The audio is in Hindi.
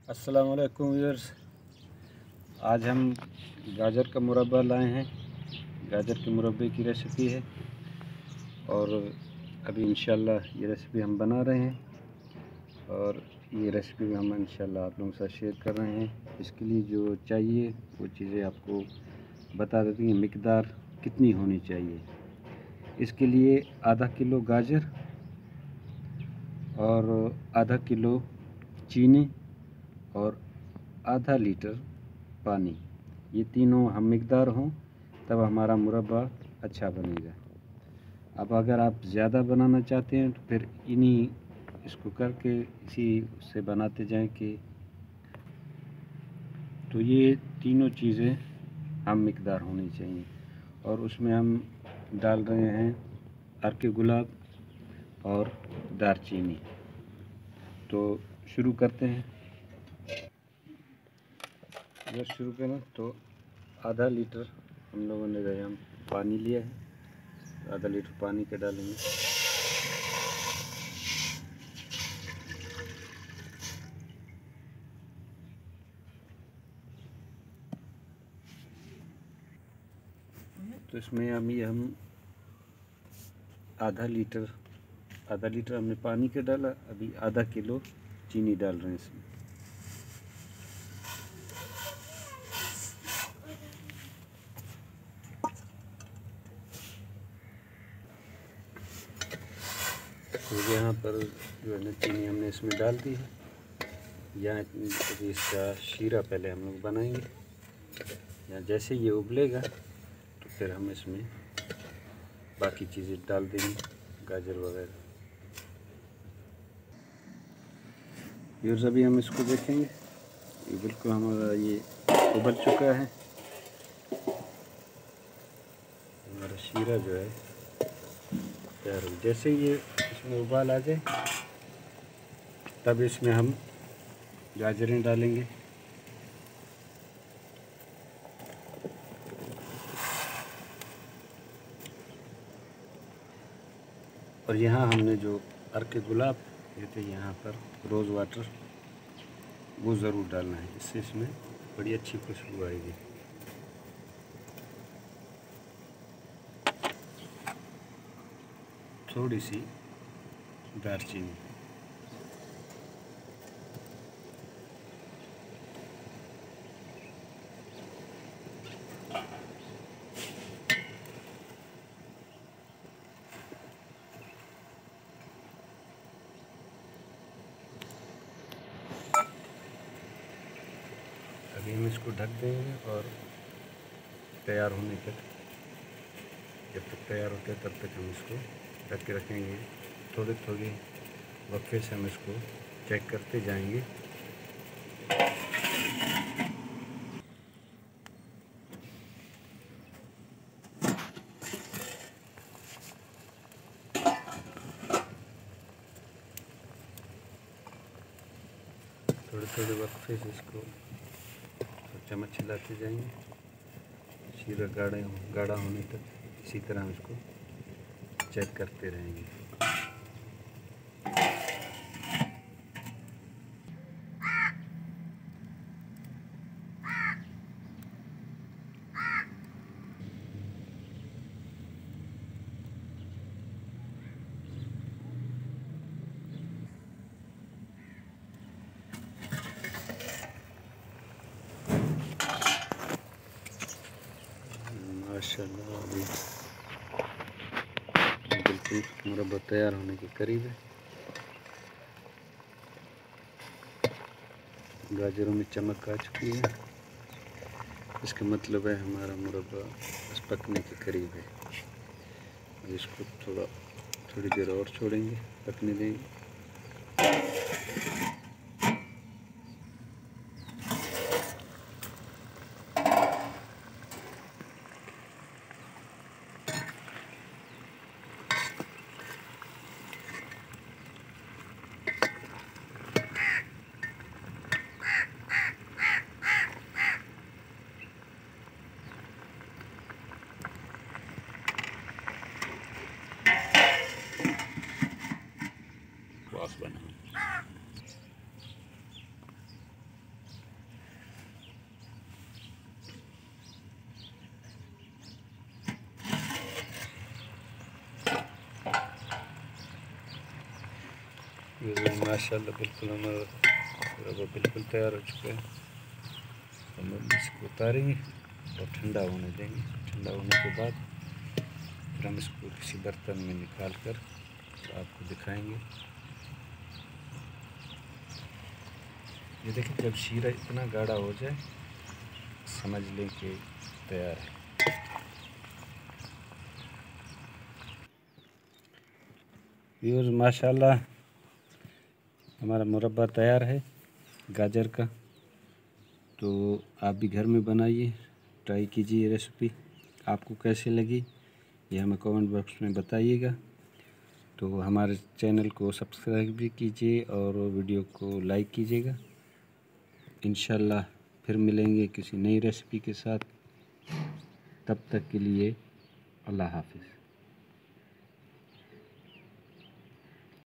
अस्सलाम वालेकुम व्यूअर्स। आज हम गाजर का मुरब्बा लाए हैं। गाजर के मुरब्बे की रेसिपी है और अभी इंशाल्लाह ये रेसिपी हम बना रहे हैं और ये रेसिपी हम इंशाल्लाह आप लोगों के साथ शेयर कर रहे हैं। इसके लिए जो चाहिए वो चीज़ें आपको बता देती हैं, मिकदार कितनी होनी चाहिए। इसके लिए आधा किलो गाजर और आधा किलो चीनी और आधा लीटर पानी, ये तीनों हम मिकदार हों तब हमारा मुरब्बा अच्छा बनेगा। अब अगर आप ज़्यादा बनाना चाहते हैं तो फिर इन्हीं इसको करके इसी से बनाते जाएं कि तो ये तीनों चीज़ें हम मिकदार होनी चाहिए। और उसमें हम डाल रहे हैं अर्के गुलाब और दारचीनी। तो शुरू करते हैं। जब शुरू करें तो आधा लीटर हम लोगों ने हम पानी लिया है, आधा लीटर पानी के डालेंगे। तो इसमें हम आधा लीटर हमने पानी का डाला। अभी आधा किलो चीनी डाल रहे हैं इसमें। तो यहाँ पर जो है ना चीनी हमने इसमें डाल दी है। यहाँ अभी इसका शीरा पहले हम लोग बनाएंगे। यहाँ जैसे ये उबलेगा तो फिर हम इसमें बाकी चीज़ें डाल देंगे, गाजर वगैरह। व्यूअर्स, अभी हम इसको देखेंगे, ये बिल्कुल हमारा ये उबल चुका है। हमारा शीरा जो है तैयार हो। जैसे ये इसमें उबाल आ जाए तब इसमें हम गाजरें डालेंगे। और यहाँ हमने जो अर्के गुलाब ये थे, यहाँ पर रोज़ वाटर वो ज़रूर डालना है, इससे इसमें बड़ी अच्छी खुशबू आएगी। थोड़ी सी दालचीनी। अभी हम इसको ढक देंगे और तैयार होने तक, जब तक तैयार होते हैं तब तक हम इसको ढक के रखेंगे। थोड़ी थोड़ी वक्फे से हम इसको चेक करते जाएंगे। थोड़े थोड़े वक्फे से इसको चम्मच चलाते जाएंगे, शीरा गाढ़ा होने तक। इसी तरह हम इसको चेक करते रहेंगे। माशाल्लाह, अभी बिल्कुल मुरब्बा तैयार होने के करीब है। गाजरों में चमक आ चुकी है, इसका मतलब है हमारा मुरब्बा बस पकने के करीब है। इसको थोड़ी देर और छोड़ेंगे, पकने देंगे। माशाल्लाह बिल्कुल हमारा मुरब्बा बिल्कुल तैयार हो चुका है। हम इसको उतारेंगे और ठंडा होने देंगे। ठंडा होने के बाद फिर हम इसको किसी बर्तन में निकाल कर आपको दिखाएंगे। ये देखिए, जब शीरा इतना गाढ़ा हो जाए समझ लें कि तैयार है। व्यूअर्स माशाल्लाह हमारा मुरब्बा तैयार है गाजर का। तो आप भी घर में बनाइए, ट्राई कीजिए रेसिपी। आपको कैसी लगी ये हमें कमेंट बॉक्स में बताइएगा। तो हमारे चैनल को सब्सक्राइब भी कीजिए और वीडियो को लाइक कीजिएगा। इंशाल्लाह फिर मिलेंगे किसी नई रेसिपी के साथ। तब तक के लिए अल्लाह हाफ़िज़।